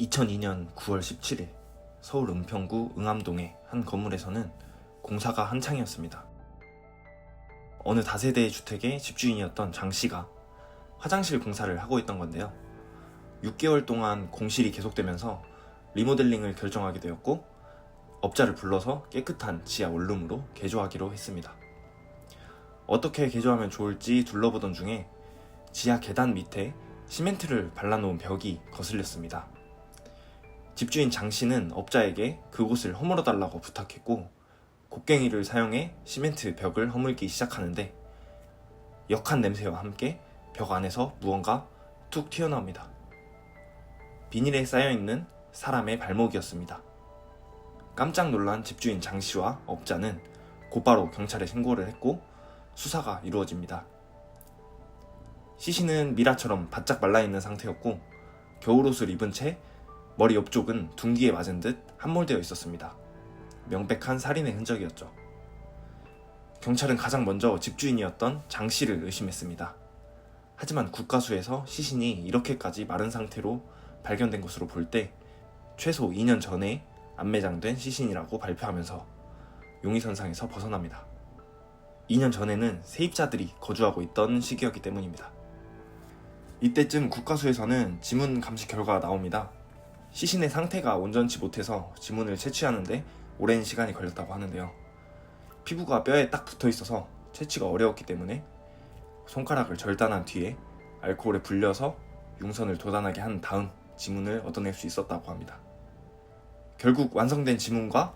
2002년 9월 17일 서울 은평구 응암동의 한 건물에서는 공사가 한창이었습니다. 어느 다세대의 주택의 집주인이었던 장 씨가 화장실 공사를 하고 있던 건데요. 6개월 동안 공실이 계속되면서 리모델링을 결정하게 되었고 업자를 불러서 깨끗한 지하 원룸으로 개조하기로 했습니다. 어떻게 개조하면 좋을지 둘러보던 중에 지하 계단 밑에 시멘트를 발라놓은 벽이 거슬렸습니다. 집주인 장 씨는 업자에게 그곳을 허물어달라고 부탁했고 곡괭이를 사용해 시멘트 벽을 허물기 시작하는데 역한 냄새와 함께 벽 안에서 무언가 툭 튀어나옵니다. 비닐에 쌓여있는 사람의 발목이었습니다. 깜짝 놀란 집주인 장 씨와 업자는 곧바로 경찰에 신고를 했고 수사가 이루어집니다. 시신은 미라처럼 바짝 말라있는 상태였고 겨울옷을 입은 채 머리 옆쪽은 둔기에 맞은 듯 함몰되어 있었습니다. 명백한 살인의 흔적이었죠. 경찰은 가장 먼저 집주인이었던 장 씨를 의심했습니다. 하지만 국가수에서 시신이 이렇게까지 마른 상태로 발견된 것으로 볼 때 최소 2년 전에 안매장된 시신이라고 발표하면서 용의선상에서 벗어납니다. 2년 전에는 세입자들이 거주하고 있던 시기였기 때문입니다. 이때쯤 국가수에서는 지문 감식 결과가 나옵니다. 시신의 상태가 온전치 못해서 지문을 채취하는데 오랜 시간이 걸렸다고 하는데요. 피부가 뼈에 딱 붙어 있어서 채취가 어려웠기 때문에 손가락을 절단한 뒤에 알코올에 불려서 융선을 도단하게 한 다음 지문을 얻어낼 수 있었다고 합니다. 결국 완성된 지문과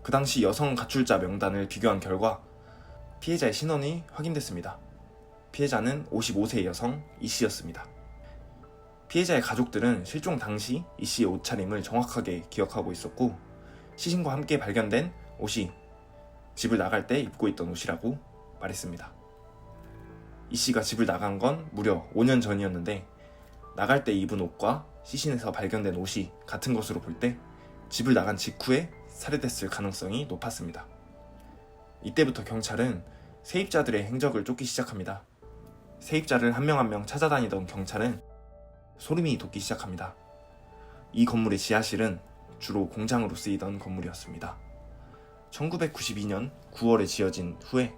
그 당시 여성 가출자 명단을 비교한 결과 피해자의 신원이 확인됐습니다. 피해자는 55세 여성 이 씨였습니다. 피해자의 가족들은 실종 당시 이 씨의 옷차림을 정확하게 기억하고 있었고 시신과 함께 발견된 옷이 집을 나갈 때 입고 있던 옷이라고 말했습니다. 이 씨가 집을 나간 건 무려 5년 전이었는데 나갈 때 입은 옷과 시신에서 발견된 옷이 같은 것으로 볼 때 집을 나간 직후에 살해됐을 가능성이 높았습니다. 이때부터 경찰은 세입자들의 행적을 쫓기 시작합니다. 세입자를 한 명 한 명 찾아다니던 경찰은 소름이 돋기 시작합니다. 이 건물의 지하실은 주로 공장으로 쓰이던 건물이었습니다. 1992년 9월에 지어진 후에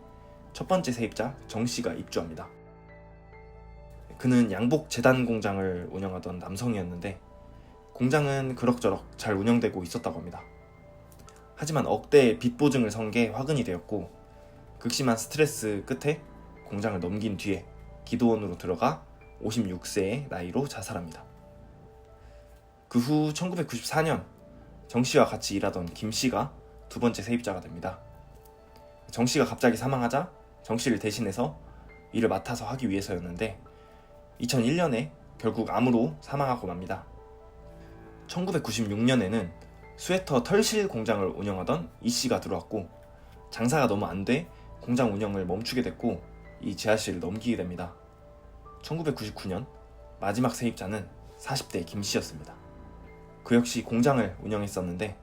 첫 번째 세입자 정 씨가 입주합니다. 그는 양복 재단 공장을 운영하던 남성이었는데 공장은 그럭저럭 잘 운영되고 있었다고 합니다. 하지만 억대의 빚 보증을 선 게 화근이 되었고 극심한 스트레스 끝에 공장을 넘긴 뒤에 기도원으로 들어가 56세의 나이로 자살합니다. 그 후 1994년 정 씨와 같이 일하던 김 씨가 두 번째 세입자가 됩니다. 정 씨가 갑자기 사망하자 정 씨를 대신해서 일을 맡아서 하기 위해서였는데 2001년에 결국 암으로 사망하고 맙니다. 1996년에는 스웨터 털실 공장을 운영하던 이 씨가 들어왔고 장사가 너무 안 돼 공장 운영을 멈추게 됐고 이 지하실을 넘기게 됩니다. 1999년 마지막 세입자는 40대 김 씨였습니다. 그 역시 공장을 운영했었는데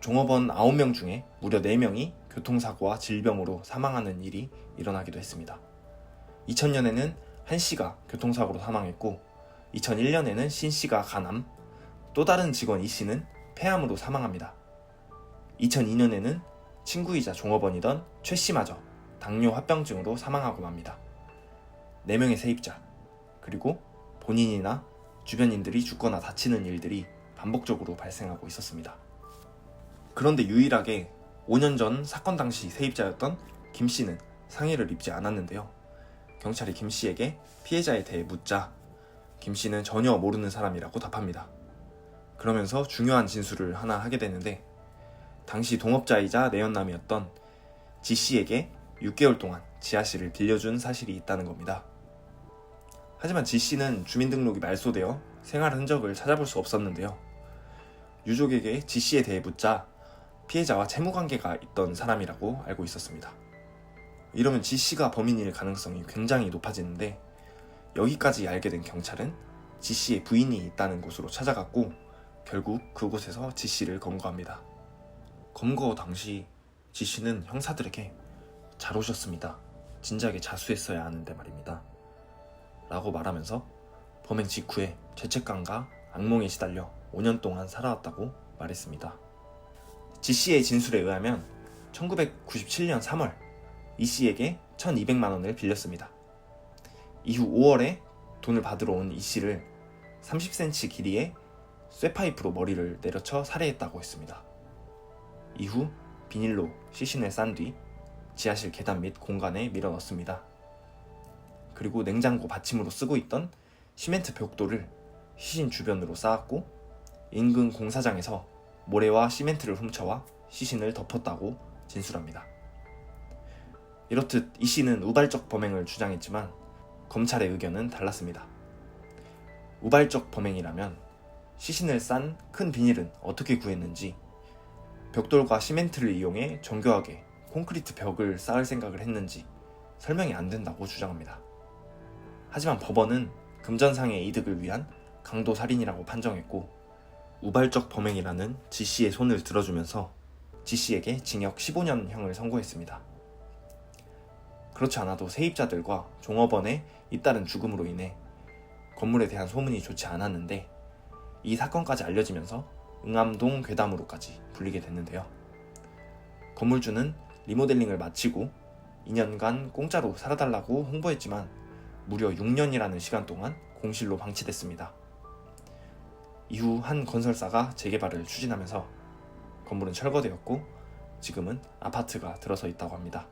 종업원 9명 중에 무려 4명이 교통사고와 질병으로 사망하는 일이 일어나기도 했습니다. 2000년에는 한 씨가 교통사고로 사망했고 2001년에는 신 씨가 간암, 또 다른 직원 이 씨는 폐암으로 사망합니다. 2002년에는 친구이자 종업원이던 최 씨마저 당뇨 합병증으로 사망하고 맙니다. 4명의 세입자, 그리고 본인이나 주변인들이 죽거나 다치는 일들이 반복적으로 발생하고 있었습니다. 그런데 유일하게 5년 전 사건 당시 세입자였던 김 씨는 상해를 입지 않았는데요. 경찰이 김 씨에게 피해자에 대해 묻자 김 씨는 전혀 모르는 사람이라고 답합니다. 그러면서 중요한 진술을 하나 하게 되는데 당시 동업자이자 내연남이었던 지 씨에게 6개월 동안 지하실을 빌려준 사실이 있다는 겁니다. 하지만 지 씨는 주민등록이 말소되어 생활 흔적을 찾아볼 수 없었는데요. 유족에게 지 씨에 대해 묻자 피해자와 채무관계가 있던 사람이라고 알고 있었습니다. 이러면 지 씨가 범인일 가능성이 굉장히 높아지는데 여기까지 알게 된 경찰은 지 씨의 부인이 있다는 곳으로 찾아갔고 결국 그곳에서 지 씨를 검거합니다. 검거 당시 지 씨는 형사들에게 잘 오셨습니다. 진작에 자수했어야 하는데 말입니다. 라고 말하면서 범행 직후에 죄책감과 악몽에 시달려 5년 동안 살아왔다고 말했습니다. 지씨의 진술에 의하면 1997년 3월 이씨에게 1,200만 원을 빌렸습니다. 이후 5월에 돈을 받으러 온 이씨를 30cm 길이의 쇠파이프로 머리를 내려쳐 살해했다고 했습니다. 이후 비닐로 시신을 싼 뒤 지하실 계단 및 공간에 밀어넣습니다. 그리고 냉장고 받침으로 쓰고 있던 시멘트 벽돌을 시신 주변으로 쌓았고 인근 공사장에서 모래와 시멘트를 훔쳐와 시신을 덮었다고 진술합니다. 이렇듯 이 씨는 우발적 범행을 주장했지만 검찰의 의견은 달랐습니다. 우발적 범행이라면 시신을 싼 큰 비닐은 어떻게 구했는지, 벽돌과 시멘트를 이용해 정교하게 콘크리트 벽을 쌓을 생각을 했는지 설명이 안 된다고 주장합니다. 하지만 법원은 금전상의 이득을 위한 강도 살인이라고 판정했고 우발적 범행이라는 지씨의 손을 들어주면서 지씨에게 징역 15년형을 선고했습니다. 그렇지 않아도 세입자들과 종업원의 잇따른 죽음으로 인해 건물에 대한 소문이 좋지 않았는데 이 사건까지 알려지면서 응암동 괴담으로까지 불리게 됐는데요. 건물주는 리모델링을 마치고 2년간 공짜로 살아달라고 홍보했지만 무려 6년이라는 시간 동안 공실로 방치됐습니다. 이후 한 건설사가 재개발을 추진하면서 건물은 철거되었고 지금은 아파트가 들어서 있다고 합니다.